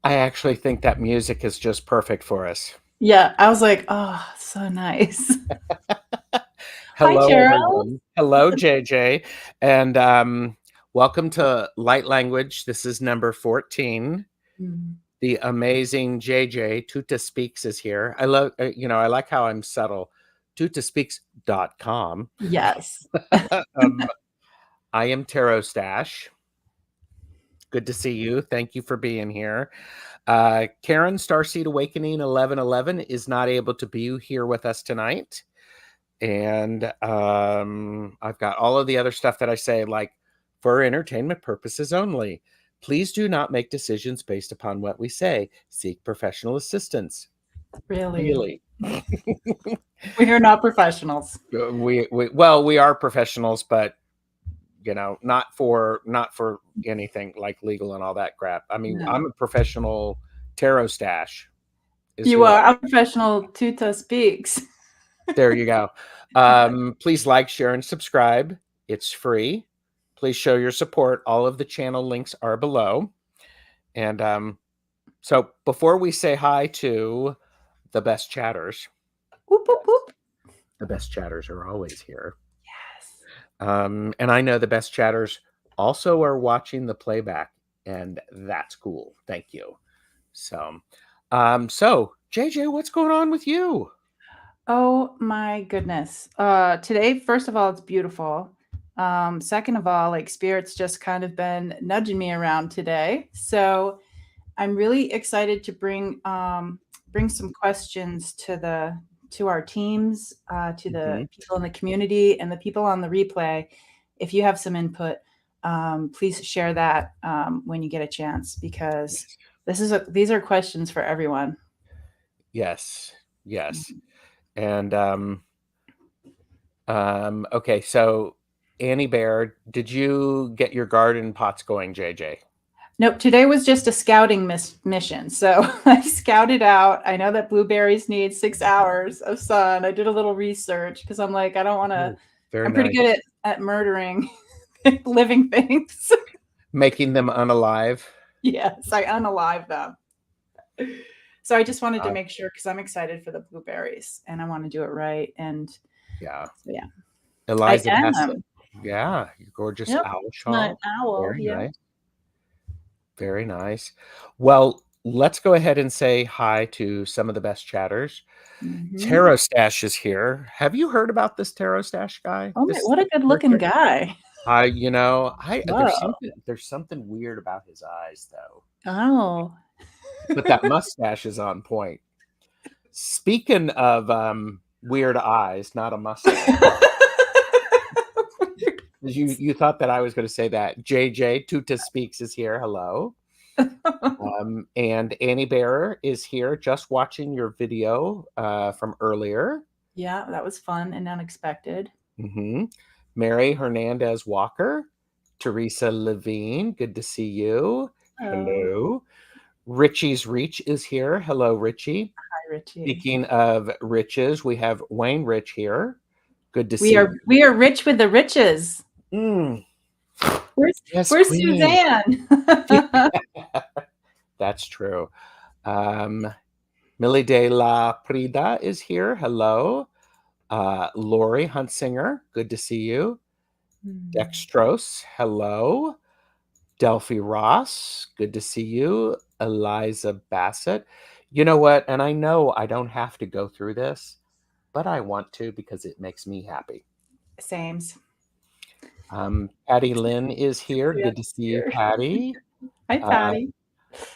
I actually think that music is just perfect for us. Yeah, I was like, oh, so nice. Hi, Hello, Gerald. everyone. Hello, JJ. And welcome to Light Language. This is number 14. The amazing JJ, Tutah Speaks, is here. I love, I like how I'm subtle. TutahSpeaks.com. Yes. I am TarotStache. Good to see you. Thank you for being here. Karen, Starseed Awakening 1111, is not able to be here with us tonight. And I've got all of the other stuff that I say, like, for entertainment purposes only. Please do not make decisions based upon what we say. Seek professional assistance. Really? Really. We are not professionals. We are professionals, but not for anything like legal and all that crap. I mean, No. I'm a professional TarotStache. You are a professional. Tutah Speaks. There you go. Please like, share, and subscribe. It's free. Please show your support. All of the channel links are below. And so before we say hi to the best chatters, Whoop, whoop, whoop. the best chatters are always here. Yes. And I know the best chatters also are watching the playback, and that's cool. Thank you. So JJ, what's going on with you? Oh my goodness. Today, first of all, it's beautiful. Second of all, like Spirit's just kind of been nudging me around today. So I'm really excited to bring some questions to our teams, to the people in the community and the people on the replay. If you have some input, please share that when you get a chance, because these are questions for everyone. Yes. And okay, so Annie Bear, did you get your garden pots going, JJ? Nope, today was just a scouting mission. So I scouted out. I know that blueberries need 6 hours of sun. I did a little research because I'm like, I don't want to. I'm pretty good at murdering living things. Making them unalive. Yes, I unalive them. So I just wanted to make sure, because I'm excited for the blueberries and I want to do it right. And yeah. Eliza, your gorgeous owl shawl. My owl. Very nice. Very nice. Well, let's go ahead and say hi to some of the best chatters. TarotStache is here. Have you heard about this TarotStache guy? Oh, what a good looking guy. There's something weird about his eyes, though. Oh. But that mustache is on point. Speaking of weird eyes, not a mustache. You thought that I was going to say that. JJ, Tutah Speaks, is here. Hello. And Annie Bearer is here, just watching your video from earlier. Yeah, that was fun and unexpected. Mary Hernandez Walker, Teresa Levine, good to see you. Hello. Richie's Reach is here. Hello, Richie. Hi, Richie. Speaking of riches, we have Wayne Rich here. Good to see you. We are rich with the riches. Where's Suzanne? That's true. Millie de la Prida is here. Hello. Lori Huntsinger, good to see you. Dextrose, hello. Delphi Ross, good to see you. Eliza Bassett. You know what? And I know I don't have to go through this, but I want to because it makes me happy. Sames. Patty Lynn is here. Good to see you, Patty. Hi, Patty.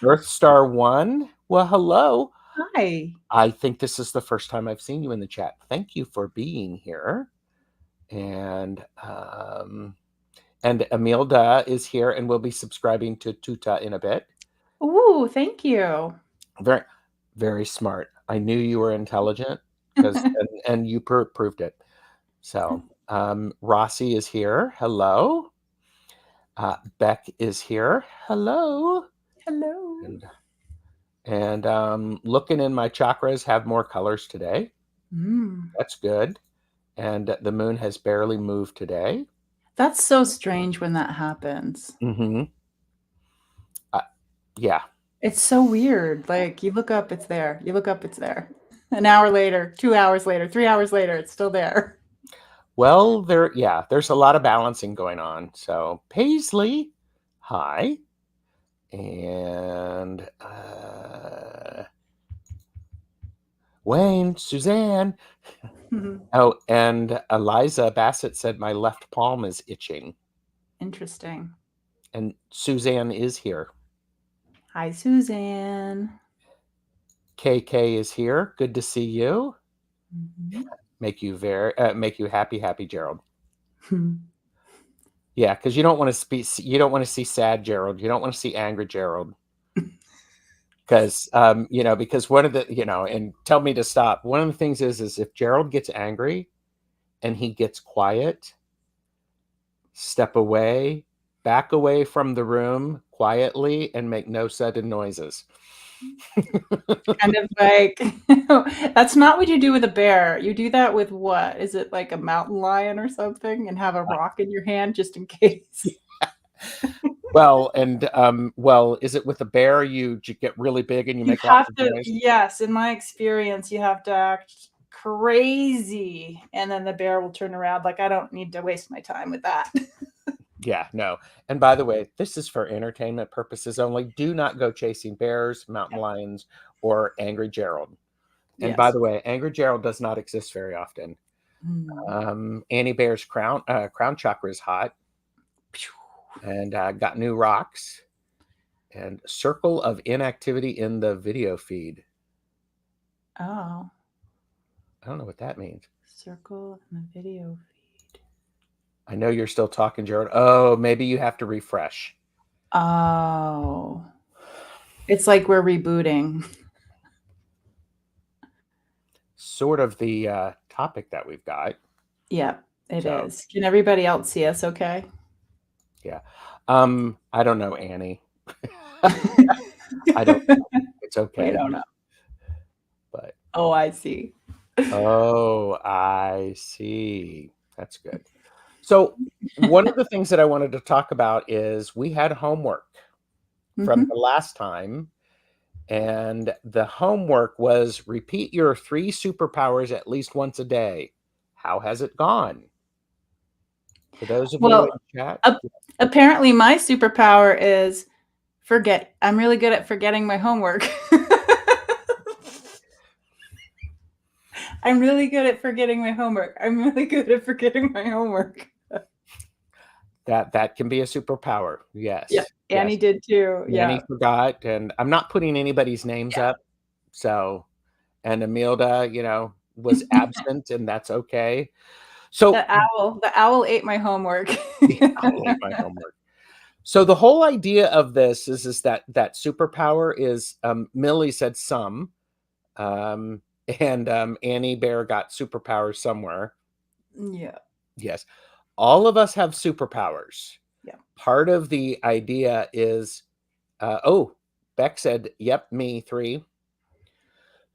Earth Star 1. Well, hello. Hi. I think this is the first time I've seen you in the chat. Thank you for being here. And Emilda is here and will be subscribing to Tutah in a bit. Ooh, thank you. Very, very smart. I knew you were intelligent and you proved it. So Rossi is here. Hello. Beck is here. Hello. Hello. And looking in my chakras, have more colors today. That's good. And the moon has barely moved today. That's so strange when that happens. Mm-hmm. Yeah. It's so weird. Like you look up, it's there. You look up, it's there. An hour later, 2 hours later, 3 hours later, it's still there. Well, there's a lot of balancing going on. So Paisley, hi. And Wayne, Suzanne. Oh, and Eliza Bassett said my left palm is itching. Interesting. And Suzanne is here. Hi, Suzanne. KK is here. Good to see you. Mm-hmm. Make you happy, Gerald. Yeah, because you don't want to see sad Gerald. You don't want to see angry Gerald. Because because one of the and tell me to stop. One of the things is if Gerald gets angry and he gets quiet, step away, back away from the room quietly, and make no sudden noises. Kind of like that's not what you do with a bear. You do that with what? Is it like a mountain lion or something, and have a rock in your hand just in case? Well, and is it with a bear you get really big and you make have lots of to, noise? yes, in my experience, you have to act crazy, and then the bear will turn around. Like I don't need to waste my time with that. Yeah, no. And by the way, this is for entertainment purposes only. Do not go chasing bears, mountain lions, or angry Gerald. And by Yes. the way, angry Gerald does not exist very often. Annie Bear's crown chakra is hot, and got new rocks, and circle of inactivity in the video feed. Oh, I don't know what that means. circle in the video feed. I know you're still talking, Gerald. Oh, maybe you have to refresh. Oh, it's like we're rebooting. Sort of the topic that we've got. Yeah, it is. Can everybody else see us okay? Yeah. I don't know, Annie. I don't know. It's okay. I don't know. But oh, I see. Oh, I see. That's good. So one of the things that I wanted to talk about is we had homework from the last time, and the homework was repeat your 3 superpowers at least once a day. How has it gone? For those of you in chat. Apparently my superpower is forget. I'm really good at forgetting my homework. I'm really good at forgetting my homework. That can be a superpower. Yes. Yeah, Annie did too. Annie forgot, and I'm not putting anybody's names up. So, and Emilda, was absent, and that's okay. So the owl ate my homework. The owl ate my homework. So the whole idea of this is that superpower is Millie said some, and Annie Bear got superpowers somewhere. Yeah. Yes. All of us have superpowers. Yeah. Part of the idea is, Beck said, yep, me 3.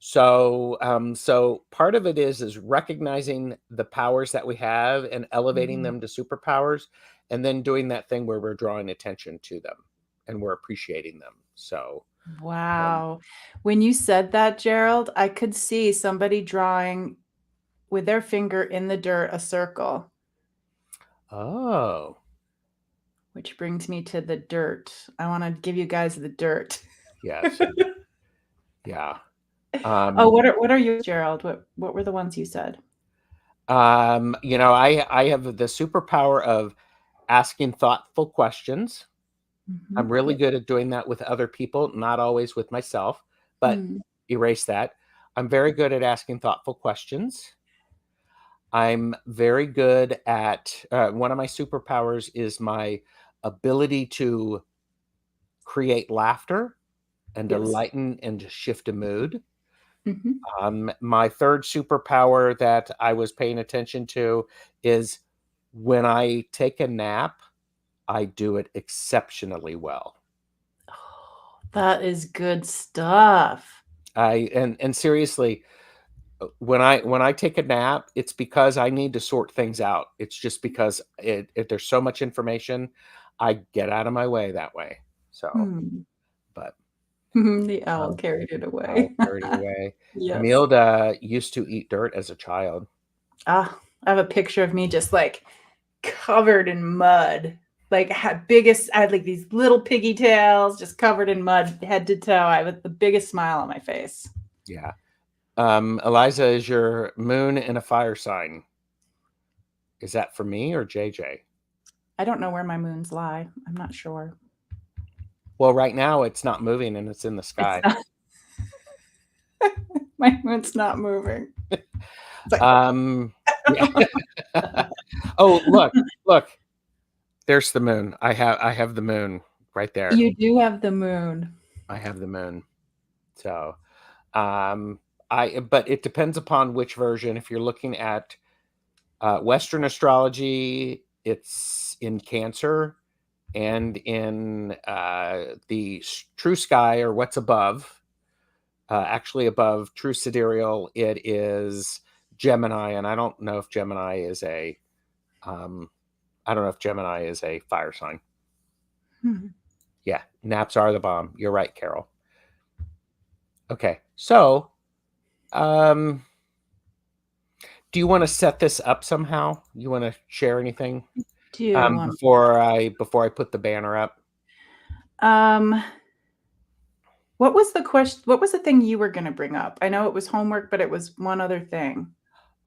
So part of it is recognizing the powers that we have and elevating them to superpowers, and then doing that thing where we're drawing attention to them and we're appreciating them. So wow. When you said that, Gerald, I could see somebody drawing with their finger in the dirt a circle. Oh. Which brings me to the dirt. I want to give you guys the dirt. Yes. Yeah. What are you, Gerald? What were the ones you said? I have the superpower of asking thoughtful questions. I'm really good at doing that with other people, not always with myself, but erase that. I'm very good at asking thoughtful questions. I'm very good at one of my superpowers is my ability to create laughter and to lighten and to shift a mood. My third superpower that I was paying attention to is when I take a nap, I do it exceptionally well. Oh, that is good stuff. And seriously, when I take a nap, it's because I need to sort things out. It's just because if there's so much information, I get out of my way that way. So, but The owl carried it I'll away. carry it away. Yes. Emilda used to eat dirt as a child. I have a picture of me just like covered in mud. Like I had like these little piggy tails just covered in mud head to toe. I had the biggest smile on my face. Yeah. Eliza, is your moon in a fire sign? Is that for me or JJ? I don't know where my moons lie. I'm not sure. Well, right now it's not moving and it's in the sky. My moon's not moving. Like, yeah. Oh, look. There's the moon. I have the moon right there. You do have the moon. I have the moon. So, but it depends upon which version. If you're looking at Western astrology, it's in Cancer, and in the true sky, or what's above, actually above true sidereal, it is Gemini, and I don't know if Gemini is a fire sign. Yeah, naps are the bomb. You're right, Carol. Okay, so do you want to set this up somehow? You want to share anything before I put the banner up? What was the question? What was the thing you were going to bring up? I know it was homework, but it was one other thing.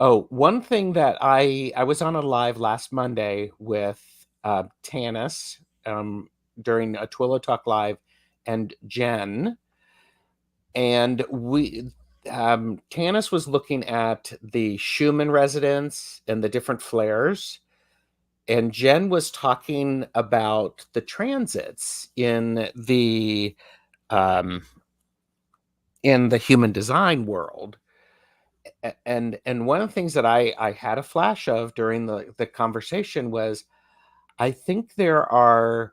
Oh, one thing that I was on a live last Monday with Tanis during a Twillo Talk Live and Jen, and Tanis was looking at the Schumann resonance and the different flares, and Jen was talking about the transits in the human design world. And one of the things that I had a flash of during the conversation was, I think there's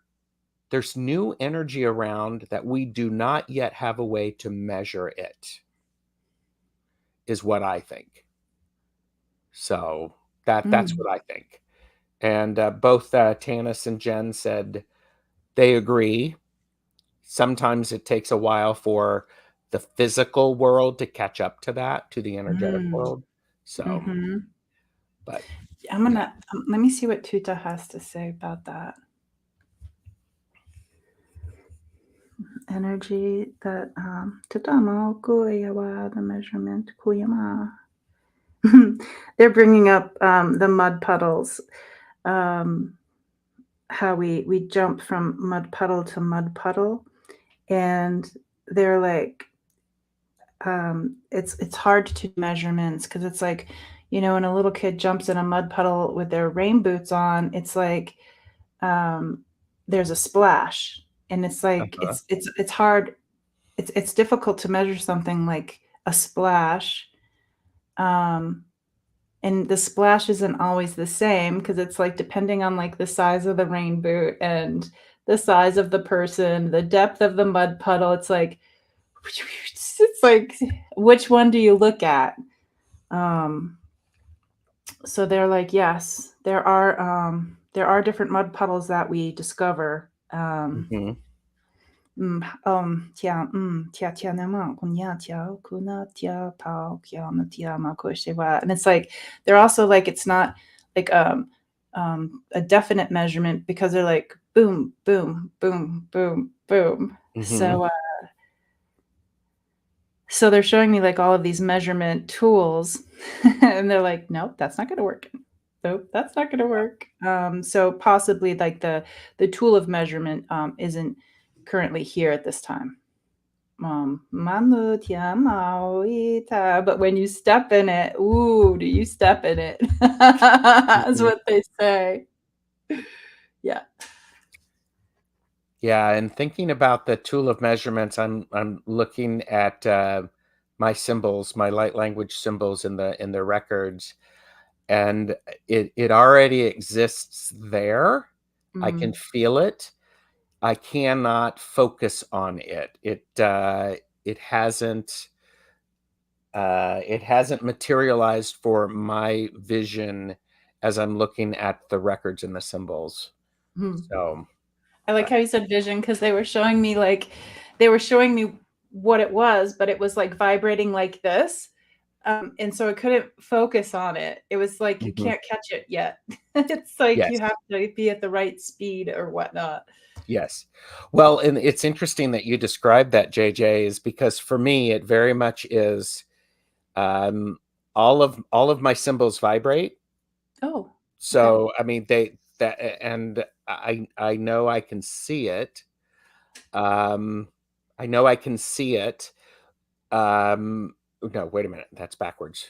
new energy around that we do not yet have a way to measure it, is what I think. So that's what I think. And both Tanis and Jen said they agree. Sometimes it takes a while for the physical world to catch up to that, to the energetic world. So, but I'm gonna let me see what Tutah has to say about that. Energy that the measurement they're bringing up the mud puddles, how we jump from mud puddle to mud puddle, and they're like, it's hard to do measurements because it's like, when a little kid jumps in a mud puddle with their rain boots on, it's like there's a splash, and it's like it's hard. It's difficult to measure something like a splash. And the splash isn't always the same because it's like depending on like the size of the rain boot and the size of the person, the depth of the mud puddle. It's like which one do you look at? So they're like, yes, there are different mud puddles that we discover. And it's like they're also like, it's not like a definite measurement because they're like boom, boom, boom, boom, boom. So they're showing me like all of these measurement tools, and they're like, nope, that's not going to work. Nope, that's not going to work. So possibly like the tool of measurement isn't currently here at this time. But when you step in it, ooh, do you step in it? That's what they say. Yeah. Yeah, and thinking about the tool of measurements, I'm looking at my symbols, my light language symbols in the records, and it already exists there. I can feel it. I cannot focus on it. It hasn't it hasn't materialized for my vision as I'm looking at the records and the symbols. So I like how you said vision, because they were showing me what it was, but it was like vibrating like this. And so I couldn't focus on it. It was like you can't catch it yet. It's like yes. you have to be at the right speed or whatnot. Yes. Well, and it's interesting that you described that, JJ, is because for me, it very much is all of my symbols vibrate. Oh. So, I mean, and I know I can see it. I know I can see it. No, wait a minute. That's backwards.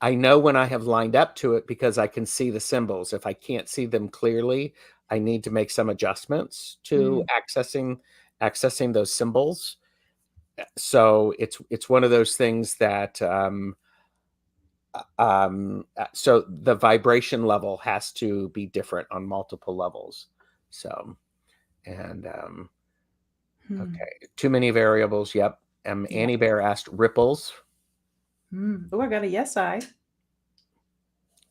I know when I have lined up to it because I can see the symbols. If I can't see them clearly, I need to make some adjustments to accessing those symbols. So it's one of those things that so the vibration level has to be different on multiple levels. So, and okay, too many variables. Yep. Annie Bear asked ripples. Oh, I got a yes, I.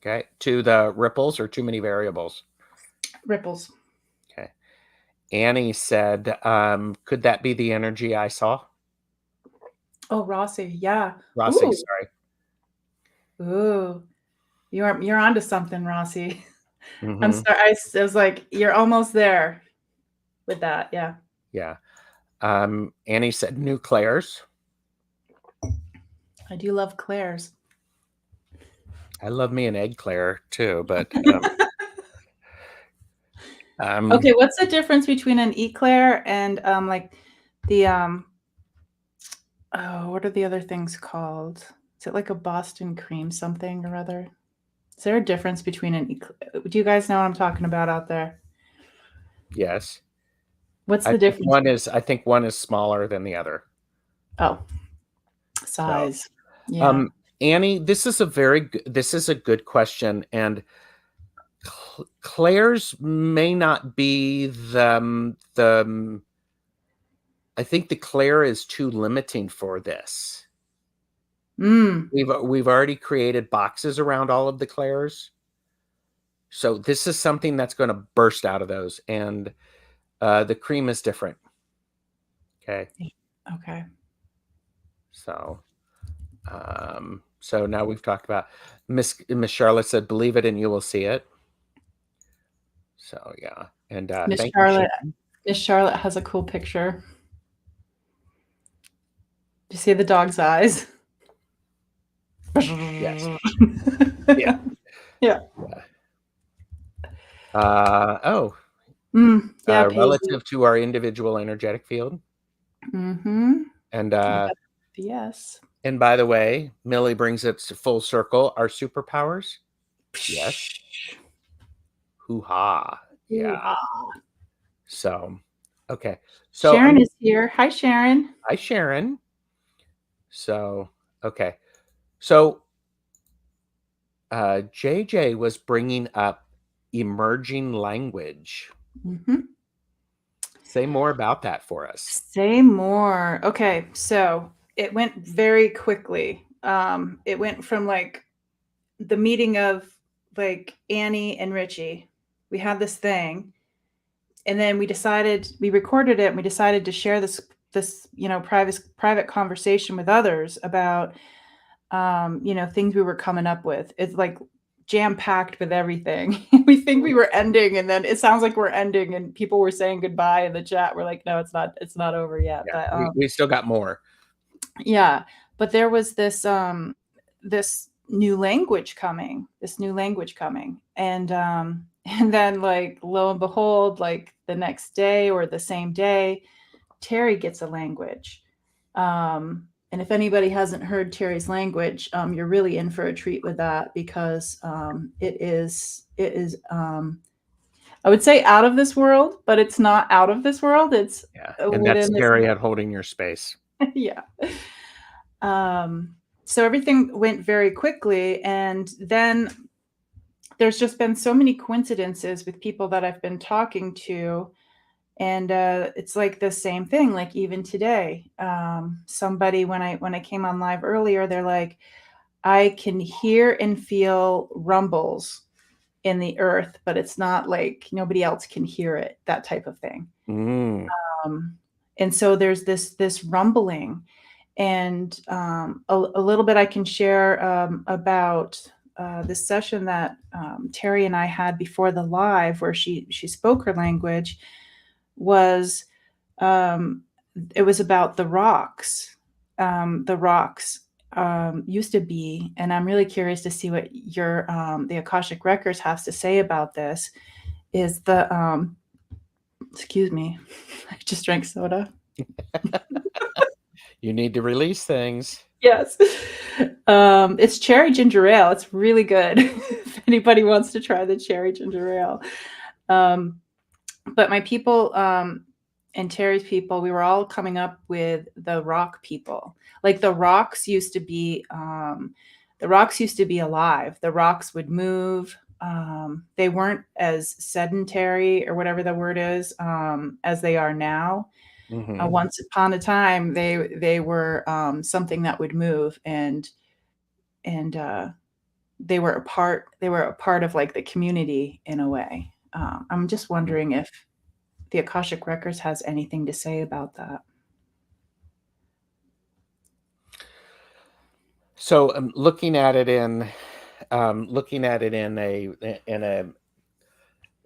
Okay, to the ripples or too many variables? Ripples. Okay. Annie said, could that be the energy I saw? Oh, Rossi, yeah. Rossi, Ooh. sorry. Ooh. You're onto something, Rossi. Mm-hmm. I'm sorry. I was like, you're almost there with that. Yeah. Yeah. Annie said new clairs. I do love clairs. I love me an egg clair too, but okay, what's the difference between an eclair and like the oh, what are the other things called? Is it like a Boston cream something or other? Is there a difference between an eclair? Do you guys know what I'm talking about out there? yes. What's the difference? I think one is smaller than the other. Oh, size. So, Yeah. Annie, this is a good question, and clairs may not be the I think the clair is too limiting for this. We've already created boxes around all of the clairs. So this is something that's going to burst out of those, and the cream is different. Okay. Okay. So, so now we've talked about Miss Charlotte said, "Believe it, and you will see it." So yeah, and Miss Charlotte has a cool picture. Do you see the dog's eyes? Yes. Yeah. Yeah. Relative to our individual energetic field. And yes. And by the way, Millie brings it full circle. Our superpowers. Yes. Hoo-ha. Yeah. Hoo-ha. So, okay. So Sharon is here. Hi, Sharon. Hi, Sharon. So, okay. So, JJ was bringing up emerging language. Say more about that for us. Say more. Okay. So it went very quickly. It went from like the meeting of like Annie and Richie. We had this thing. And then we recorded it and we decided to share this private conversation with others about things we were coming up with. It's like jam-packed with everything. We think we were ending, and then it sounds like we're ending, and people were saying goodbye in the chat. We're like, no, it's not over yet. Yeah, but we still got more. Yeah, but there was this new language coming, and then like lo and behold, like the next day or the same day, Terry gets a language. And if anybody hasn't heard Terry's language, you're really in for a treat with that, because it is I would say out of this world, but it's not out of this world. It's and that's Terry at holding your space. Yeah. So everything went very quickly, and then there's just been so many coincidences with people that I've been talking to And it's like the same thing. Like even today, somebody when I came on live earlier, they're like, I can hear and feel rumbles in the earth, but it's not like nobody else can hear it, that type of thing. Um, and so there's this rumbling, and a little bit I can share about this session that Terry and I had before the live, where she spoke her language. Was It was about the rocks. The rocks used to be, and I'm really curious to see what your the Akashic Records has to say about this. Is the excuse me, I just drank soda. You need to release things. Yes. It's cherry ginger ale. It's really good. If anybody wants to try the cherry ginger ale. But my people and Terry's people, we were all coming up with the rock people. Like the rocks used to be alive. The rocks would move. They weren't as sedentary, or whatever the word is, as they are now. Once upon a time, they were something that would move, and they were a part of like the community in a way. I'm just wondering if the Akashic Records has anything to say about that. So looking at it in a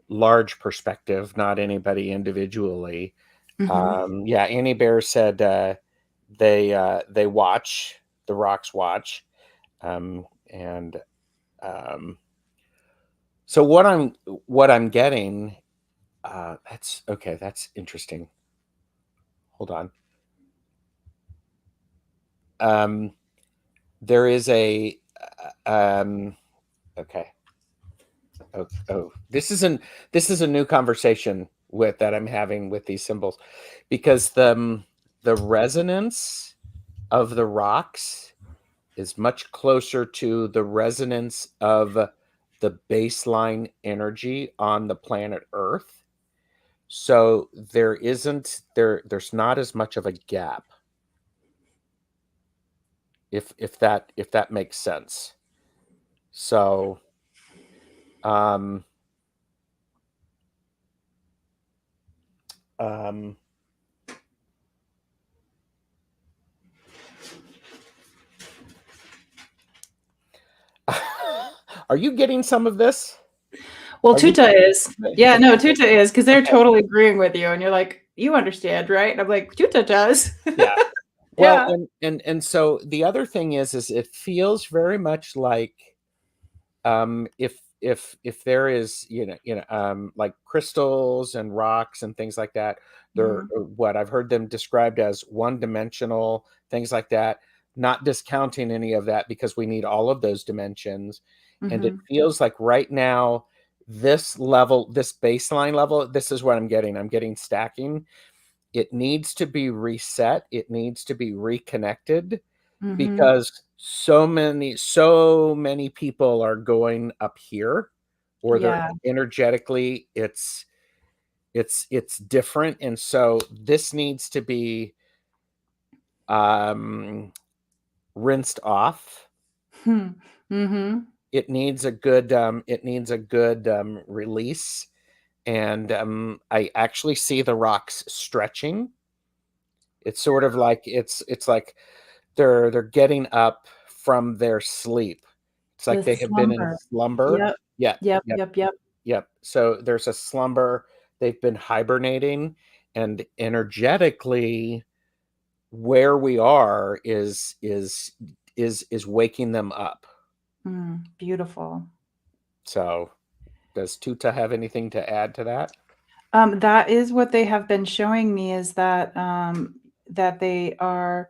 large perspective, not anybody individually. Yeah, Annie Bear said they watch, the rocks watch, and so what I'm getting, that's okay. That's interesting. Hold on. There is a okay. Oh, this is a new conversation that I'm having with these symbols, because the resonance of the rocks is much closer to the resonance of the baseline energy on the planet Earth. So there's not as much of a gap, if that makes sense. So are you getting some of this? Well, Tutah is. Yeah, no, Tutah is, because they're totally agreeing with you, and you're like, you understand, right? And I'm like, Tutah does. Yeah. Yeah. Well, and so the other thing is it feels very much like if there is like crystals and rocks and things like that, they're what I've heard them described as one-dimensional, things like that, not discounting any of that, because we need all of those dimensions. And it feels like right now, this baseline level, this is what I'm getting stacking. It needs to be reset. It needs to be reconnected, because so many people are going up here, or they're energetically, it's different. And so this needs to be rinsed off. It needs a good release. And I actually see the rocks stretching. It's sort of like it's like they're getting up from their sleep. It's like they have been in slumber. Yep. So there's a slumber. They've been hibernating, and energetically, where we are is waking them up. Beautiful. So does Tutah have anything to add to that? That is what they have been showing me, is that that they are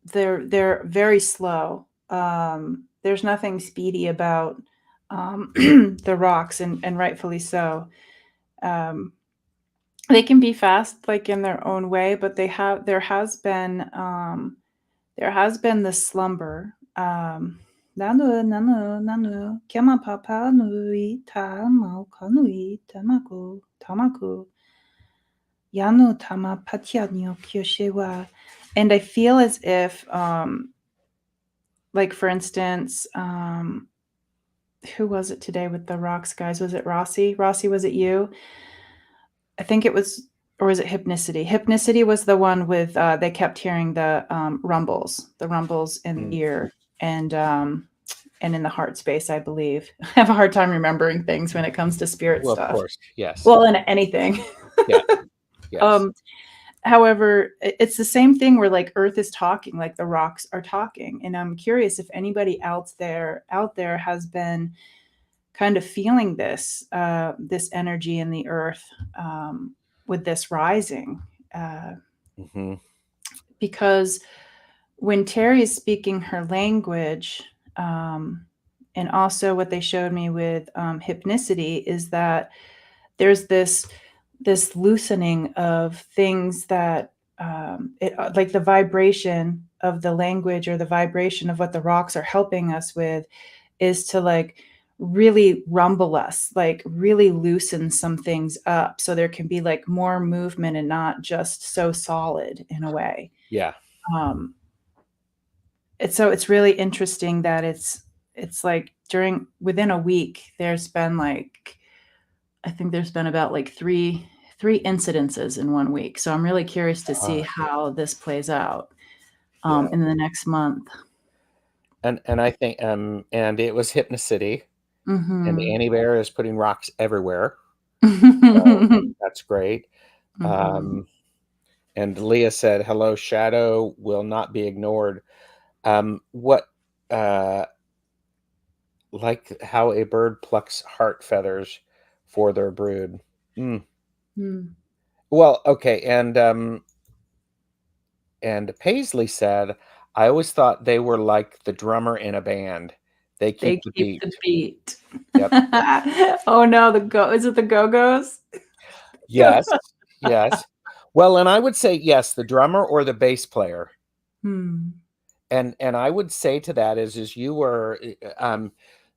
they're very slow. There's nothing speedy about the rocks, and rightfully so. They can be fast, like in their own way, but there has been the slumber. Nanu, nanu, nanu, Kema papa nui, ta mau kanui, tamaku, tamaku, Yanu tama patyanyo kyoshewa. And I feel as if, like, for instance, who was it today with the rocks, guys? Was it Rossi? Rossi, was it you? I think it was, or was it Hypnicity? Hypnicity was the one with, they kept hearing the the rumbles in the ear and in the heart space, I believe. I have a hard time remembering things when it comes to spirit Well, of stuff. course, yes. Well, in anything. Yeah, yes. However, it's the same thing where like Earth is talking, like the rocks are talking. And I'm curious if anybody else out there has been kind of feeling this energy in the Earth with this rising. Mm-hmm. Because when Terry is speaking her language, and also what they showed me with hypnicity is that there's this loosening of things that like the vibration of the language or the vibration of what the rocks are helping us with is to like really rumble us, like really loosen some things up so there can be like more movement and not just so solid in a way. Yeah. um it's really interesting that it's like within a week there's been like, I think there's been about like three incidences in 1 week. So I'm really curious to see how this plays out Yeah. in the next month. And I think and it was Hypnicity, and Mm-hmm. Annie Bear is putting rocks everywhere. So Mm-hmm. that's great. And Leah said, "Hello, shadow will not be ignored." What like how a bird plucks heart feathers for their brood. Mm. Well, okay, and Paisley said, "I always thought they were like the drummer in a band. They They keep the keep the beat." beat. Yep. Oh no, is it the Go-Go's? Yes. Yes. Well, and I would say yes, the drummer or the bass player. Hmm. And I would say to that is you were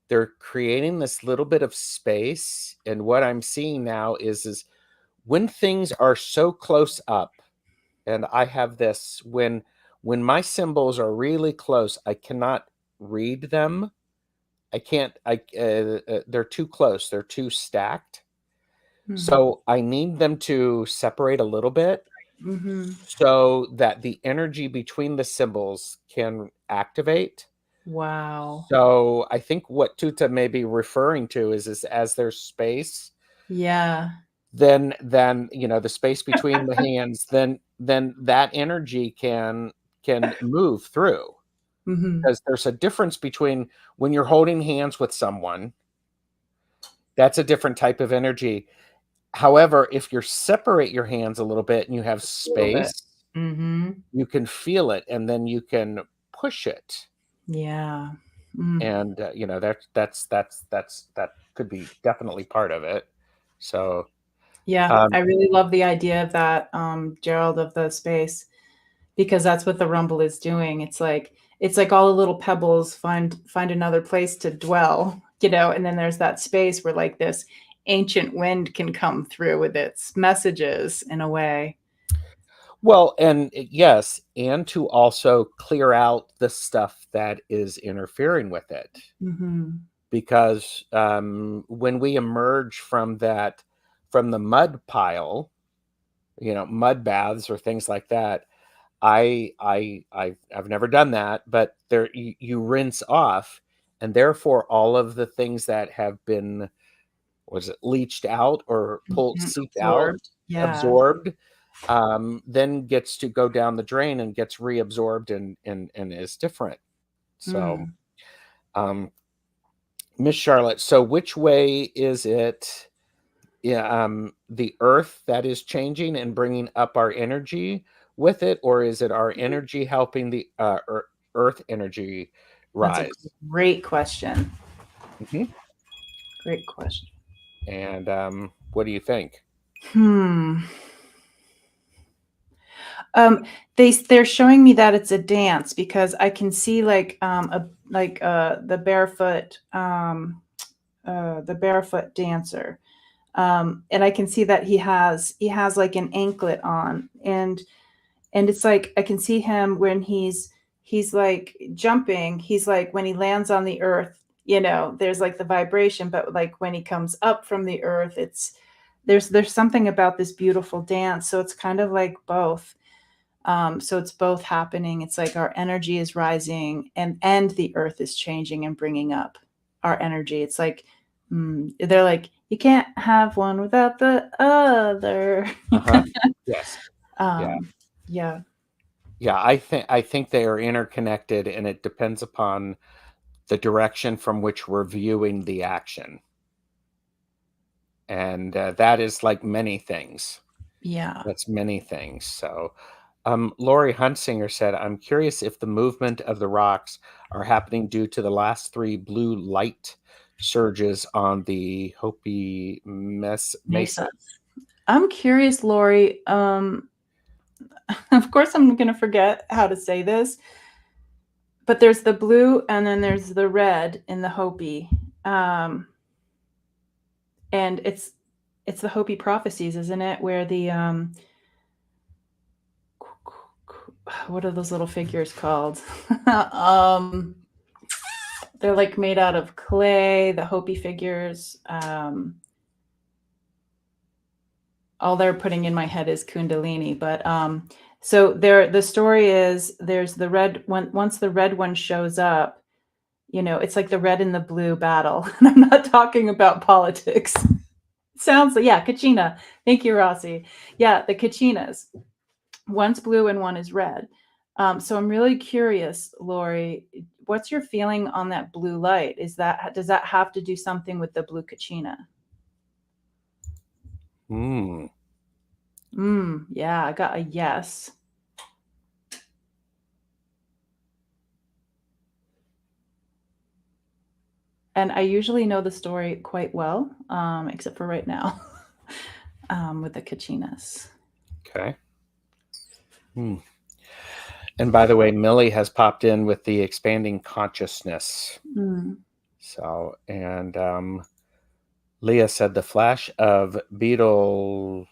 they're creating this little bit of space, and what I'm seeing now is when things are so close up, and I have this when my symbols are really close, I cannot read them. I can't they're too close, they're too stacked. So I need them to separate a little bit Mm-hmm. so that the energy between the symbols can activate. Wow. So I think what Tutah may be referring to is as there's space, Yeah. then the space between the hands, then that energy can move through. Mm-hmm. Because there's a difference between when you're holding hands with someone, that's a different type of energy. However, if you separate your hands a little bit and you have A little bit. space, Mm-hmm. you can feel it and then you can push it. Yeah. And that could be definitely part of it. So Yeah, um I really love the idea of that, Gerald, of the space, because that's what the rumble is doing. It's like all the little pebbles find another place to dwell, and then there's that space where like this ancient wind can come through with its messages in a way. well, and yes, and to also clear out the stuff that is interfering with it. Mm-hmm. Because when we emerge from the mud pile, mud baths or things like that, I've never done that, but there you rinse off, and therefore all of the things that have been, was it leached out or seeped out, Absorbed. Yeah. absorbed, then gets to go down the drain and gets reabsorbed and is different. So, Mm. um, Miss Charlotte, so which way is it? Yeah, the earth that is changing and bringing up our energy with it, or is it our energy helping the earth energy That's a rise? great question. Hmm. Great question. And what do you think? Hmm. They're showing me that it's a dance because I can see like the barefoot dancer, and I can see that he has like an anklet on, and it's like I can see him when he's like jumping. He's like when he lands on the earth, there's like the vibration, but like when he comes up from the earth, there's something about this beautiful dance. So it's kind of like both. So it's both happening. It's like our energy is rising, and the earth is changing and bringing up our energy. It's like they're like, you can't have one without the other. Yes. Yeah. Yeah, I think they are interconnected, and it depends upon the direction from which we're viewing the action. And that is like many things. Yeah. That's many things. So Lori Hunsinger said, I'm curious if the movement of the rocks are happening due to the last 3 blue light surges on the Hopi Mesa. I'm curious, Lori. Of course, I'm going to forget how to say this, but there's the blue and then there's the red in the Hopi. And it's the Hopi prophecies, isn't it? Where the what are those little figures called? They're like made out of clay, the Hopi figures. All they're putting in my head is Kundalini, but so the story is there's the red one. Once the red one shows up, it's like the red and the blue battle. And I'm not talking about politics. Sounds like, yeah, Kachina. Thank you, Rossi. Yeah, the Kachinas. One's blue and one is red. So I'm really curious, Lori, what's your feeling on that blue light? Does that have to do something with the blue Kachina? Yeah, I got a yes. And I usually know the story quite well, except for right now, with the Kachinas. Okay. And by the way, Millie has popped in with the expanding consciousness. So, and Leah said the flash of Betelgeuse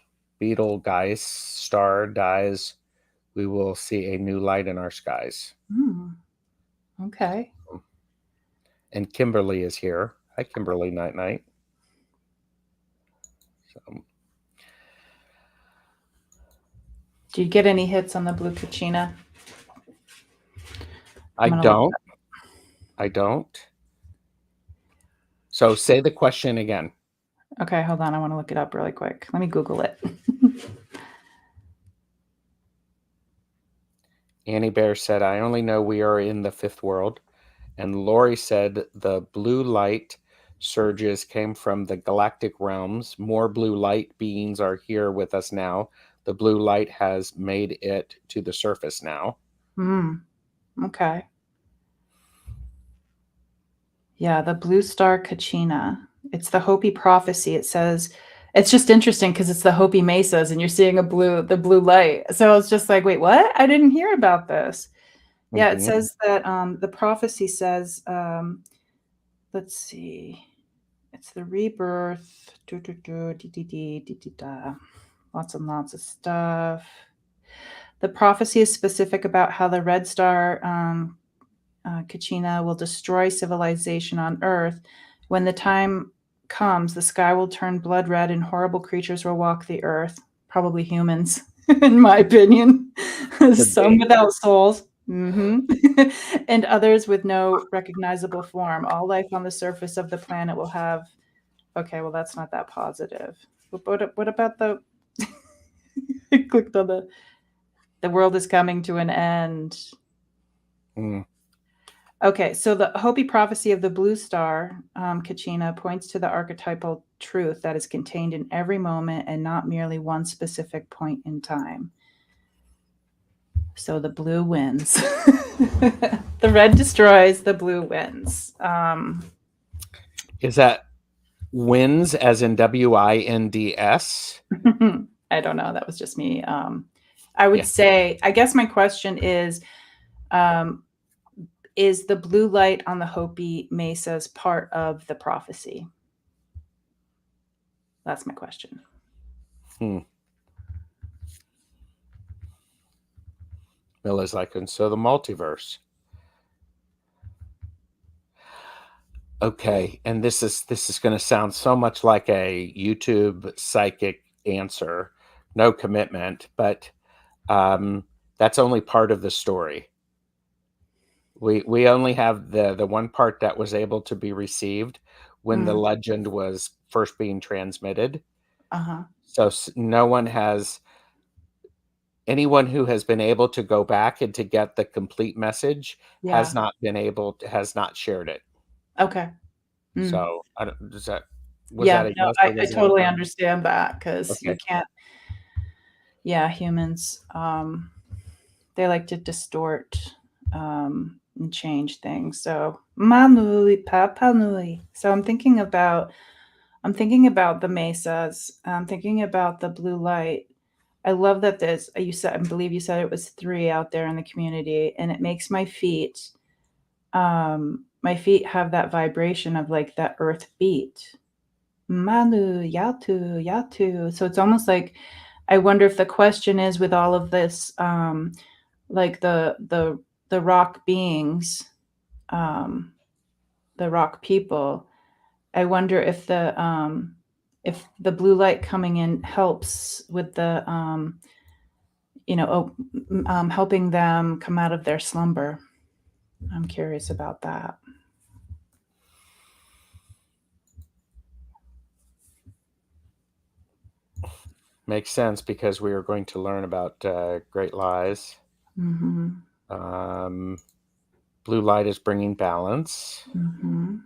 star dies, we will see a new light in our skies. Okay. And Kimberly is here. Hi, Kimberly. Night night. So, do you get any hits on the blue Kachina? I don't. So say the question again. Okay, hold on. I want to look it up really quick. Let me Google it. Annie Bear said, I only know we are in the 5th world. And Lori said the blue light surges came from the galactic realms. More blue light beings are here with us now. The blue light has made it to the surface now. Okay. Yeah, the blue star Kachina. It's the Hopi prophecy. It says, it's just interesting because it's the Hopi mesas and you're seeing the blue light. So it's just like, wait, what? I didn't hear about this. Yeah, it says that the prophecy says, let's see, it's the rebirth. Lots and lots of stuff. The prophecy is specific about how the red star Kachina will destroy civilization on Earth. When the time comes, the sky will turn blood red and horrible creatures will walk the earth, probably humans, in my opinion. Some without souls. And others with no recognizable form. All life on the surface of the planet will have. Okay, well, that's not that positive. What about the? I clicked on the world is coming to an end. Okay, so the Hopi prophecy of the blue star, Kachina, points to the archetypal truth that is contained in every moment and not merely one specific point in time. So the blue wins. The red destroys, the blue wins. Is that wins as in WINDS? I don't know. That was just me I would Yeah. say, I guess my question um, is the blue light on the Hopi mesas part of the prophecy? That's my question. Milla's like, and so the multiverse. Okay, and this is going to sound so much like a YouTube psychic answer, no commitment, but that's only part of the story. We only have the one part that was able to be received when the legend was first being transmitted. Uh-huh. So no one has anyone who has been able to go back and to get the complete message has Yeah. not been able to, has not shared it. Okay. So I don't, does that was Yeah, that a no, yes or I was that a totally no? understand that because you Okay. can't. Yeah, humans, they like to distort and change things. So Manui, Papa Nui. So I'm thinking about the mesas. I'm thinking about the blue light. I love that there's you said I believe you said it was 3 out there in the community, and it makes my feet have that vibration of like that earth beat. Manu, Yatu, Yatu. So it's almost like I wonder if the question is with all of this, like the rock beings, um, the rock people. I wonder if the blue light coming in helps with the helping them come out of their slumber. I'm curious about that. Makes sense because we are going to learn about great lies. Mm-hmm. Blue light is bringing balance, Mm-hmm.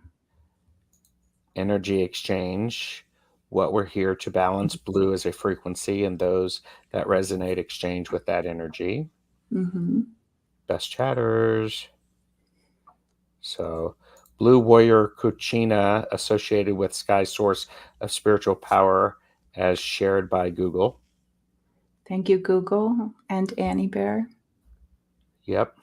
energy exchange. What we're here to balance. Blue is a frequency, and those that resonate exchange with that energy. Mm-hmm. Best chatters. So, Blue Warrior Kuchina associated with Sky Source of Spiritual Power as shared by Google. Thank you, Google and Annie Bear. Yep.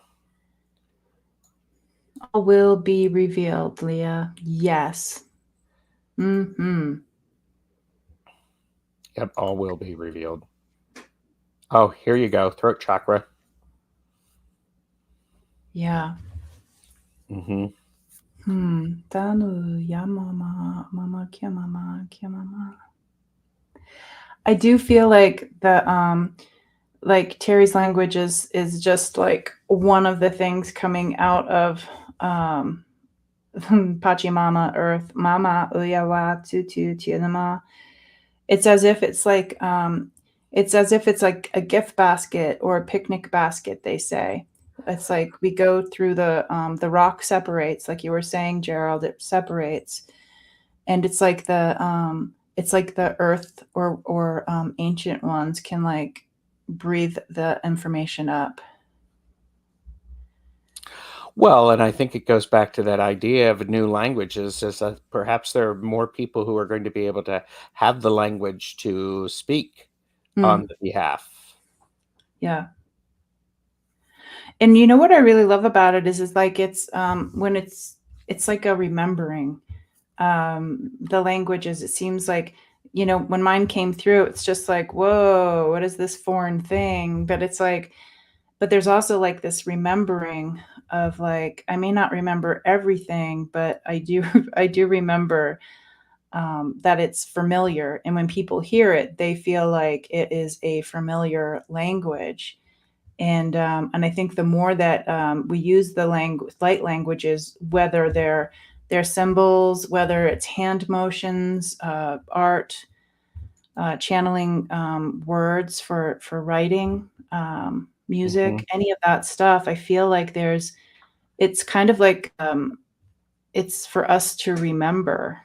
All will be revealed, Leah. Yes. Mm-hmm. Yep. All will be revealed. Oh, here you go. Throat chakra. Yeah. Mm-hmm. Tanu yamama mama kia mama kia mama. I do feel like the like Terry's language is just like one of the things coming out of Pachamama Earth Mama Uyawa Tutu Tianama. It's as if it's like a gift basket or a picnic basket, they say. It's like we go through the rock separates, like you were saying, Gerald, it separates. And it's like the earth or ancient ones can like breathe the information up. Well, and I think it goes back to that idea of new languages, is that perhaps there are more people who are going to be able to have the language to speak on the behalf. Yeah. And you know what I really love about it is like it's when it's like a remembering the languages. It seems like, you know, when mine came through, it's just like, whoa, what is this foreign thing? But it's like, but there's also like this remembering of like, I may not remember everything, but I do I do remember that it's familiar. And when people hear it, they feel like it is a familiar language. And I think the more that we use the light languages, whether they're symbols, whether it's hand motions, art, channeling words for writing, Mm-hmm. music, any of that stuff, I feel like it's kind of like it's for us to remember.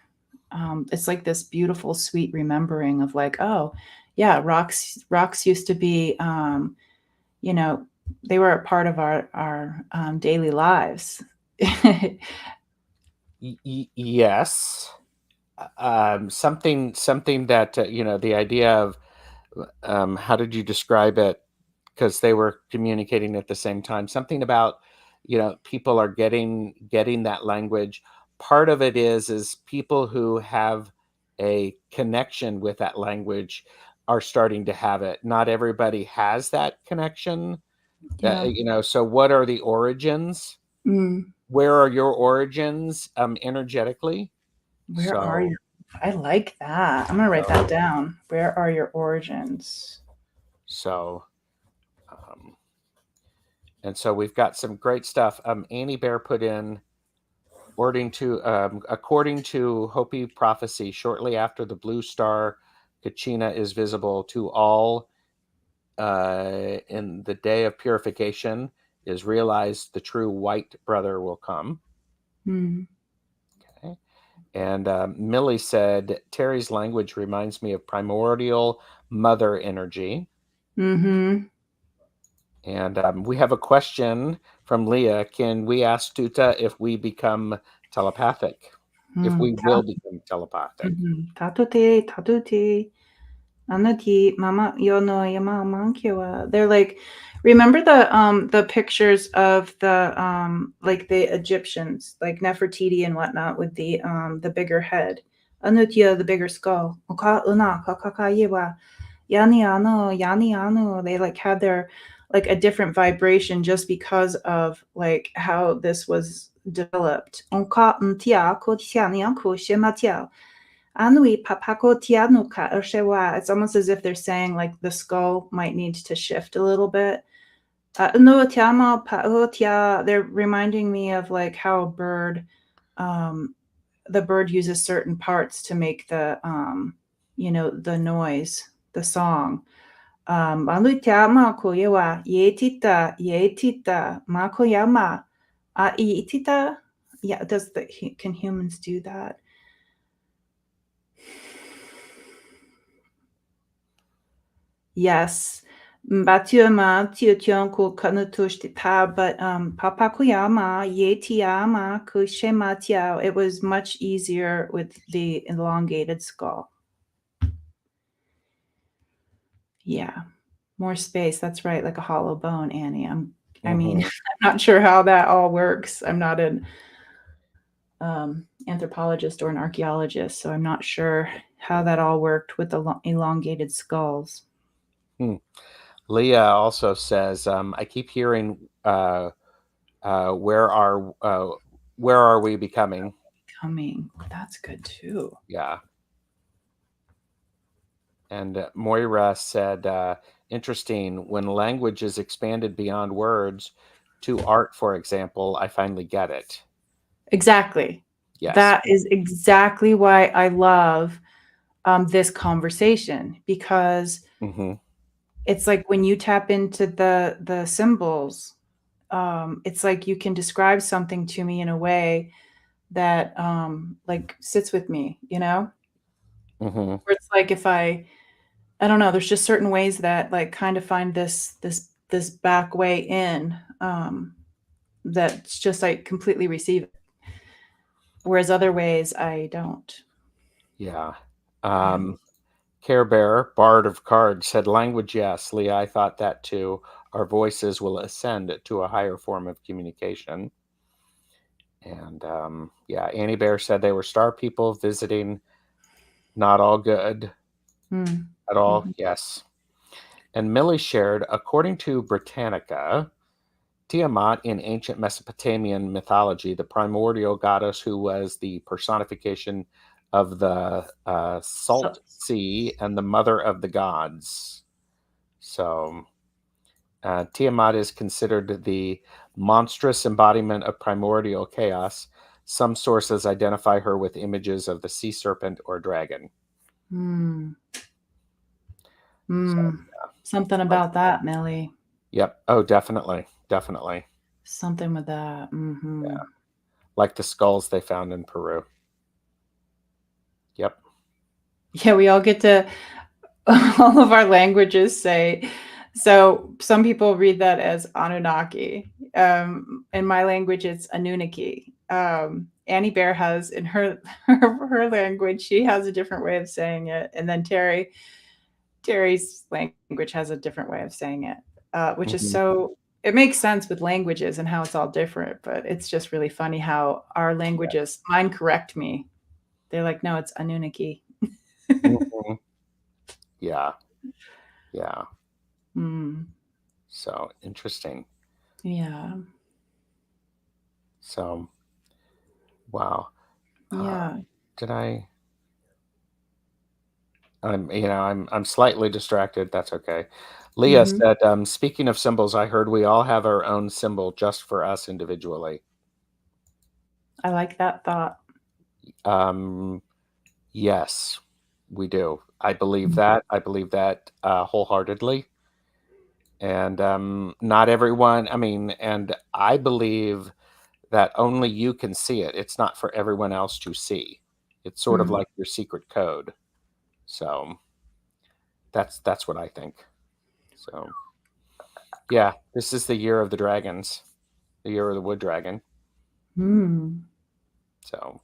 It's like this beautiful, sweet remembering of like, oh, yeah, rocks used to be, you know, they were a part of our daily lives. Yes. Something that the idea of how did you describe it? because they were communicating at the same time. Something about, people are getting that language. Part of it is people who have a connection with that language are starting to have it. Not everybody has that connection. Yeah. So what are the origins? Mm. Where are your origins energetically? Where are your? I like that. I'm gonna write that down. Where are your origins? So, and so we've got some great stuff. Annie Bear put in, according to Hopi prophecy, shortly after the blue star Kachina is visible to all in the day of purification is realized, the true white brother will come. Mm. Okay. And Millie said, Terry's language reminds me of primordial mother energy. Mm-hmm. And we have a question from Leah. Can we ask Tutah if we become telepathic? If we will become telepathic? Tatute, tatute. Anati, mama, yono, yama, mankiwa. They're like, remember the pictures of the like the Egyptians, like Nefertiti and whatnot, with the bigger head. Anutia, the bigger skull. Oka una, kakakayewa. Yani ano, yani anu. They like had their like a different vibration just because of like how this was developed. Onka ntia ko tiania ko shematia. Anui papako tianuka oshewa. It's almost as if they're saying like the skull might need to shift a little bit. No tiama paotia. They're reminding me of like how a bird, the bird uses certain parts to make the the noise, the song. Malutiama koyewa yetita yetita makoyama itita. Yeah, can humans do that? Yes. Batiama tiotionko kanutoshtita, but papakuyama yetiama kushematiao. It was much easier with the elongated skull. Yeah. More space. That's right, like a hollow bone, Annie. I mean, I'm not sure how that all works. I'm not an anthropologist or an archaeologist, so I'm not sure how that all worked with the elongated skulls. Leah also says, I keep hearing, where are we becoming? Becoming. That's good too. Yeah. And Moira said, interesting, when language is expanded beyond words to art, for example, I finally get it. Exactly. Yes. That is exactly why I love this conversation, because it's like when you tap into the symbols, it's like you can describe something to me in a way that like sits with me, Where it's like if I don't know, there's just certain ways that like kind of find this back way in, that's just like completely receive it. Whereas other ways I don't. Yeah. Care Bear, Bard of Cards, said, language, yes. Leah, I thought that too. Our voices will ascend to a higher form of communication. And Annie Bear said they were star people visiting. Not all good at all. Yes. And Millie shared, according to Britannica, Tiamat in ancient Mesopotamian mythology, the primordial goddess who was the personification of the salt sea and the mother of the gods. So Tiamat is considered the monstrous embodiment of primordial chaos. Some sources identify her with images of the sea serpent or dragon. Something about that, Millie. Yep. Oh, definitely. Definitely. Something with that. Yeah. Like the skulls they found in Peru. Yep. Yeah, we all get to, all of our languages say, so some people read that as Anunnaki. In my language, it's Anunnaki. Annie Bear has in her language, she has a different way of saying it. And then Terry's language has a different way of saying it. which is Mhm. so, it makes sense with languages and how it's all different, but it's just really funny how our Yeah. languages, mine correct me. They're like, no, it's Anunnaki. Mhm. Yeah. Yeah. Mm, So interesting. yeah. So wow. Uh, Yeah. did I? I'm slightly distracted. That's okay. Leah Hmm. said, speaking of symbols, I heard we all have our own symbol just for us individually. I like that thought. Um, yes, we do. I believe that. I believe that wholeheartedly. And not everyone, I mean, and I believe that only you can see it. It's not for everyone else to see. It's sort of Mm. like your secret code. So that's what I think. So yeah, this is the year of the dragons, the year of the wood dragon. Mm. So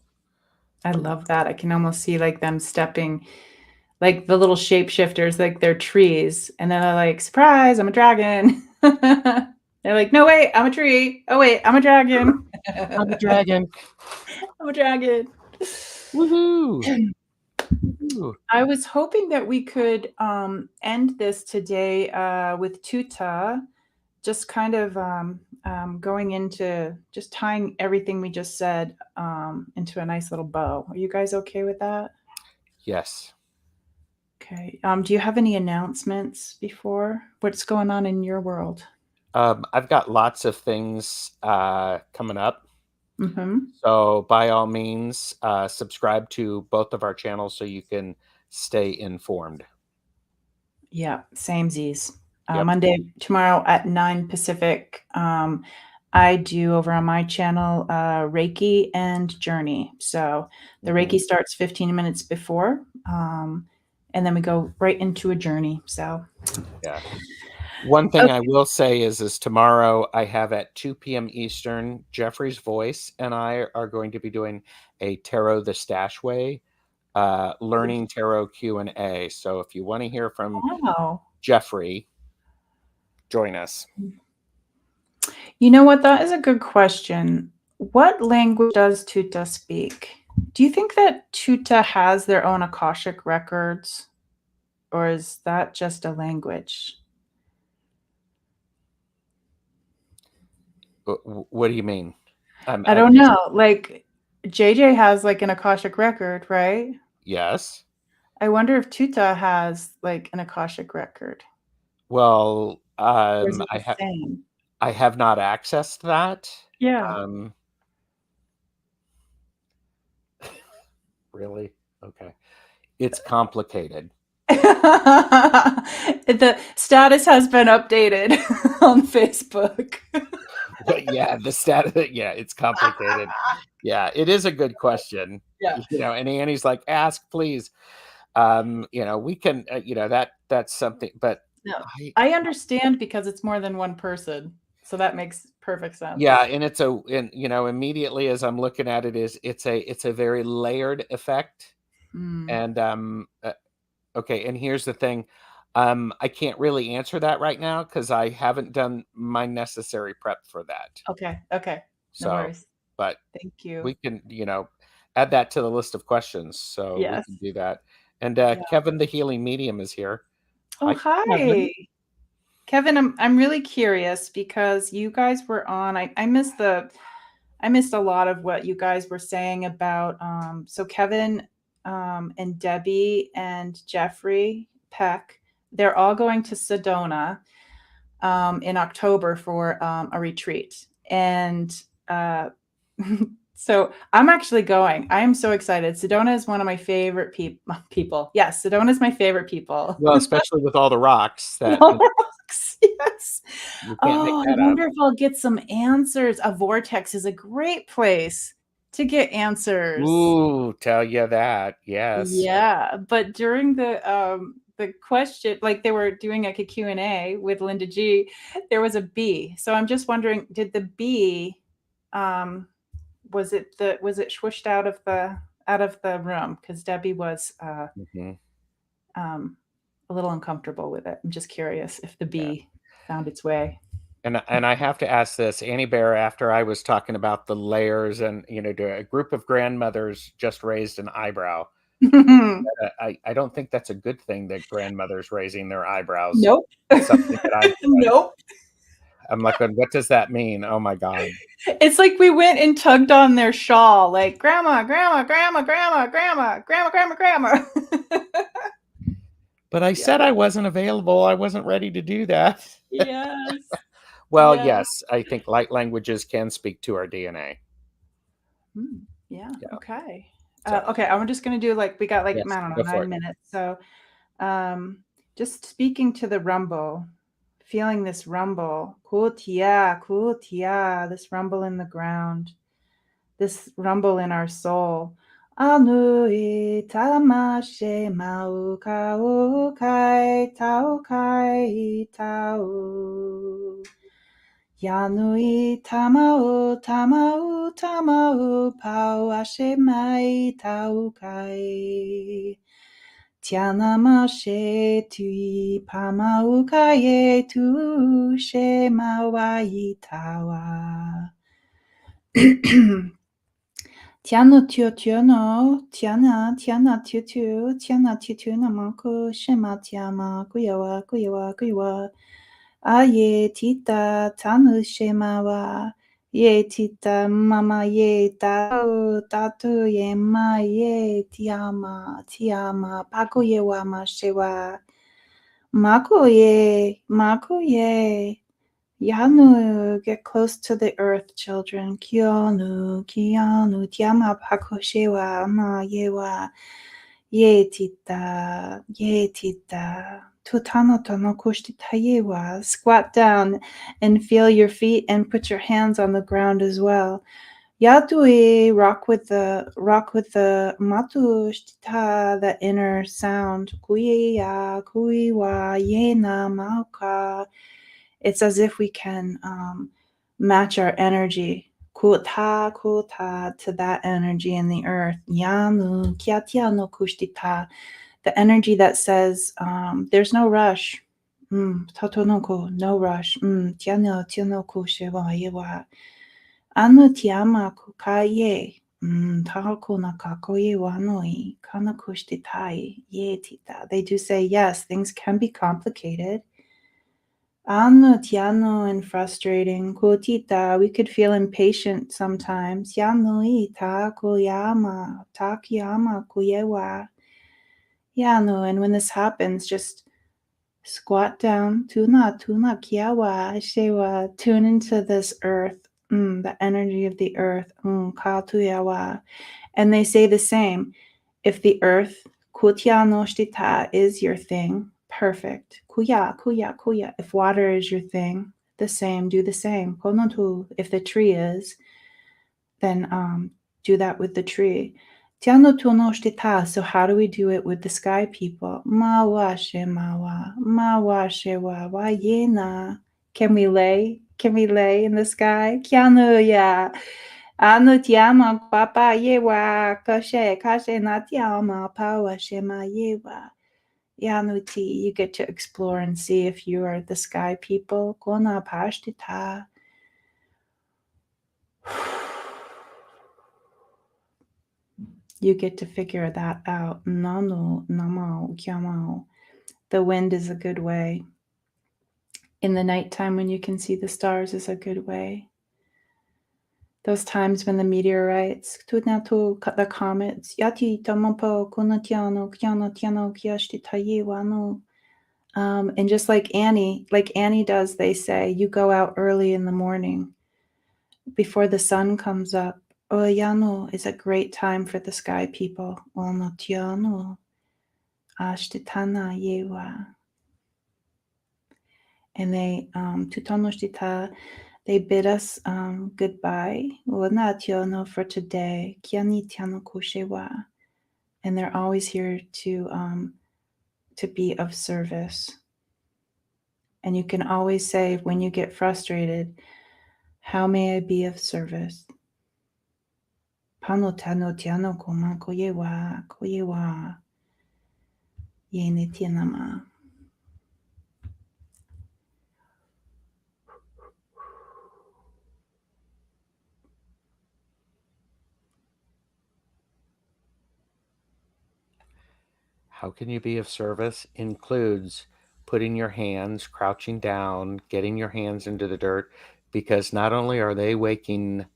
I love that. I can almost see like them stepping, like the little shapeshifters, like they're trees, and then they're like, "Surprise! I'm a dragon." They're like, "No, wait, I'm a tree. Oh wait, I'm a dragon. I'm a dragon. I'm a dragon." Woohoo! Woohoo! I was hoping that we could end this today with Tutah, just kind of going into just tying everything we just said into a nice little bow. Are you guys okay with that? Yes. Okay. Do you have any announcements before? What's going on in your world? I've got lots of things coming up. Mm-hmm. So by all means, subscribe to both of our channels so you can stay informed. Yeah, same Z's. Yep. Monday, tomorrow at 9 Pacific. I do over on my channel Reiki and Journey. So the Mhm. Reiki starts 15 minutes before, and then we go right into a journey. So, Yeah. One thing I okay. will say is tomorrow I have at 2 p.m. Eastern, Jeffrey's Voice and I are going to be doing a Tarot the Stash Way, learning tarot Q&A. So if you want to hear from Wow. Jeffrey, join us. You know what? That is a good question. What language does Tuta speak? Do you think that Tuta has their own Akashic records, or is that just a language? What do you mean? I don't know. Like JJ has like an Akashic record, right? Yes. I wonder if Tuta has like an Akashic record. Well, Or is it the same? I have not accessed that. Yeah. Um, really? Okay. It's complicated. The status has been updated on Facebook. But yeah, the status, yeah, it's complicated. Yeah, it is a good question. Yeah. And Annie's like, ask, please. We can, that's something, but No, I, I understand because it's more than one person. So that makes perfect yeah, sense. and immediately as I'm looking at it it's a very layered effect. Mm. And, okay, and here's the thing. I can't really answer that right now because I haven't done my necessary prep for that. Okay. Okay. No So, worries. but Thank you. we can, add that to the list of questions. So we Yes. can do that. And Yeah. Kevin, the healing medium, is here. Oh, Hi, hi. Kevin. Kevin, I'm really curious because you guys were on. I missed a lot of what you guys were saying about so Kevin and Debbie and Jeffrey Peck, they're all going to Sedona in October for a retreat. And so I'm actually going. I am so excited. Sedona is one of my favorite people. Yes, Sedona is my favorite people. Well, especially with all the rocks that Rocks, yes. you can't make Oh, I that up. wonder if I'll get some answers. A vortex is a great place to get answers. Ooh, tell you that. Yes. Yeah, but during the question, like they were doing like a Q&A with Linda G, there was a bee. So I'm just wondering, did the bee um was it swooshed out of the room? Because Debbie was Mhm. um a little uncomfortable with it. I'm just curious if the Yeah. bee. found its way. And I have to ask this, Annie Bear, after I was talking about the layers and, a group of grandmothers just raised an eyebrow. I don't think that's a good thing that grandmothers raising their eyebrows. Nope. It's something that Nope. I'm like, what does that mean? Oh my God. It's like we went and tugged on their shawl, like grandma, grandma, grandma, grandma, grandma, grandma, grandma, grandma. But I said I wasn't available. I wasn't ready to do that. Yes. Well, Yeah. yes, I think light languages can speak to our DNA. Yeah. Okay. So. Okay. I'm just going to do we got Yes, I don't know, go for 9 it. minutes. So just speaking to the rumble, feeling this rumble, kutia, this rumble in the ground, this rumble in our soul. Anui tamashe mau kau kai tau kai tau. Yanui tamau tamau tamau pau ashe mai tau kai. Tianamashe tui pamau kai tu she mawai tawa. Tiano tio tiono, tiana tiatu namako shema tiama kuyawa. Aye tita tanu shemawa. Ye tita mama ye tatu ye ma ye tiama pako ye wa ma shewa. Mako ye. Yanu, get close to the earth, children. Kianu, tiama pakoshewa, ma yewa, ye tita, tutano tono kushtitayewa. Squat down and feel your feet and put your hands on the ground as well. Yatui, rock with the matu shtita, the inner sound. Kuya, kuiwa, yena, mauka. It's as if we can match our energy, kuta, to that energy in the earth. Yanu, kiatia no kushtita, the energy that says there's no rush. Tatonoko, no rush. Tiano kushewa yewa. Anu tiama kukaye. Tahako nakakoye wanoi. Kana kushtitai. Ye tita. They do say, yes, things can be complicated. Tiano and frustrating. Kotita, we could feel impatient sometimes. Yanuita koyama, takiyama kuyewa. Yanu, and when this happens, just squat down. Tuna kiawa, shewa. Tune into this earth, the energy of the earth. Katuyawa. And they say the same. If the earth, kutiano shtita, is your thing, perfect. Kuya. If water is your thing, the same, do the same. Konotu, if the tree is, then do that with the tree. Tiano tuno shtita, so how do we do it with the sky people? Mawa shemawa, mawa shewa, wa yena. Can we lay in the sky? Kianu ya. Anu tiama papa yewa kashe na tiama pawa shema yewa. Yanuti, you get to explore and see if you are the sky people. Kona pashtita. You get to figure that out. Nanu namao kyamao. The wind is a good way. In the nighttime when you can see the stars is a good way. Those times when the meteorites, the comets, yati tamapo kunatiano tiano kiashti tayiwano. And just like Annie does, they say, you go out early in the morning before the sun comes up. Oyano is a great time for the sky people. Onotiano ashtitana yewa. And they tutonoshtita. They bid us goodbye. For today. And they're always here to be of service. And you can always say when you get frustrated, how may I be of service? Panotano tiano koma koyewa. Yene tianama. how can you be of service includes putting your hands, crouching down, getting your hands into the dirt, because not only are they waking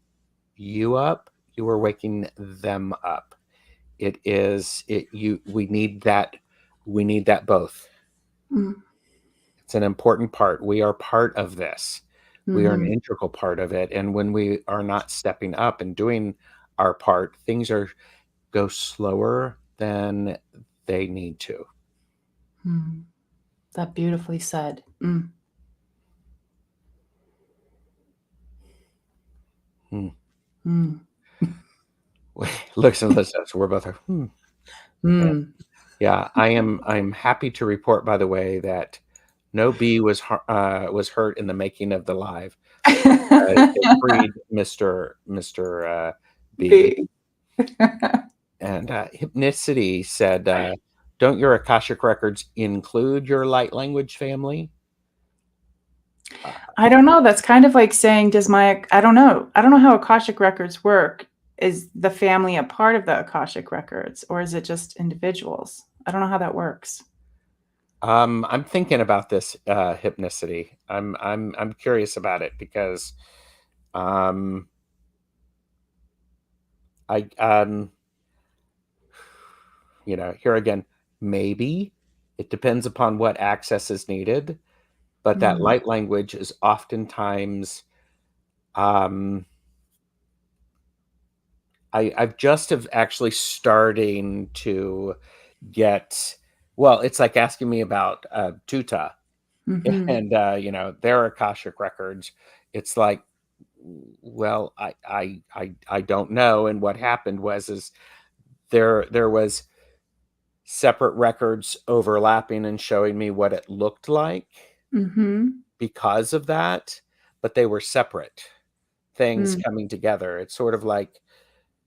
you up, you are waking them up. We need that both. Mm. It's an important part. We are part of this. We are an Mhm. integral part of it. And when we are not stepping up and doing our part, things go slower than they need to. Mm. That beautifully said. Mm. Hmm. Mm. Listen. So we're both like, Yeah. Mm. Yeah, I'm happy to report, by the way, that no bee was hurt in the making of the live. They freed Mr. B. B. And Hypnicity said, "Don't your Akashic records include your light language family?" I don't know. That's kind of like saying, does my, I don't know. I don't know how Akashic records work. Is the family a part of the Akashic records, or is it just individuals? I don't know how that works. I'm thinking about this, Hypnicity. I'm curious about it because um, I here again, maybe it depends upon what access is needed, but that Mm. light language is oftentimes um, I've just have actually starting to get, well, it's like asking me about Tutah Mhm. and their Akashic records. It's like, well, I don't know. And what happened is there was separate records overlapping and showing me what it looked like Mhm. because of that, but they were separate things Mm. coming together. It's sort of like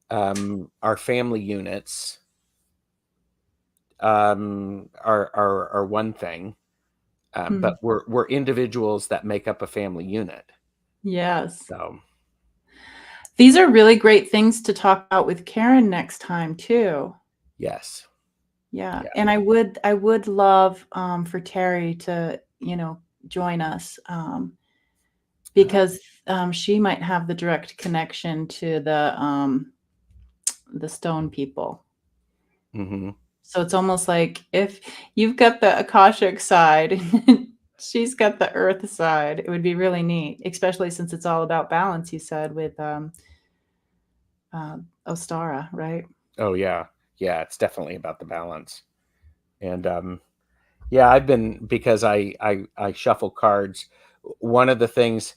our family units are one thing, but Mm. we're individuals that make up a family unit. Yes. So These are really great things to talk about with Karen next time too. yes, Yeah, yeah, and I would love for Terry to, join us because she might have the direct connection to the stone people. hmm So it's almost like if you've got the Akashic side, she's got the earth side. It would be really neat, especially since it's all about balance, you said, with Ostara, right? oh yeah, yeah. It's definitely about the balance, and yeah, I've been, because I shuffle cards. One of the things,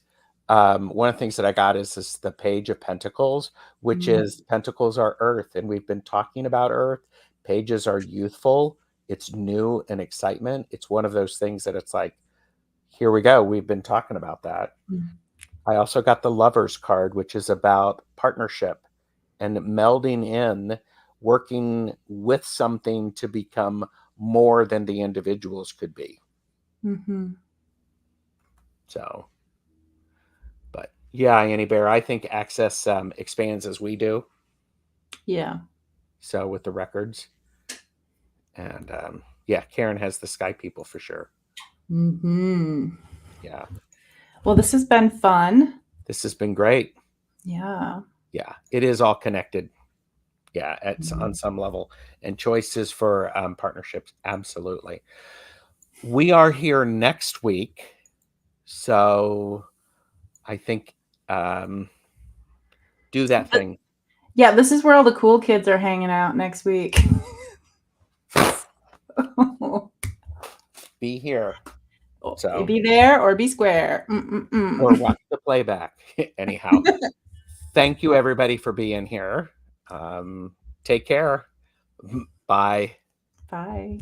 that I got is the Page of Pentacles, which Mm. is Pentacles are Earth, and we've been talking about Earth. Pages are youthful. It's new and excitement. It's one of those things that it's like, here we go. We've been talking about that. Mm. I also got the Lovers card, which is about partnership and melding in, working with something to become more than the individuals could be. Mhm. So, but yeah, Annie Bear, I think access expands as we do. Yeah. So with the records, and yeah, Karen has the Sky people for sure. Mhm. Yeah, Well, this has been fun. this has been great. Yeah. Yeah, it is all connected. Yeah, on Mhm. some level, and choices for partnerships, absolutely. We are here next week, so I think do that thing. Yeah, this is where all the cool kids are hanging out next week. Be here. So, Be there or be square. or Mm-mm-mm. watch the playback. Anyhow, thank you everybody for being here. Take care. Bye. Bye.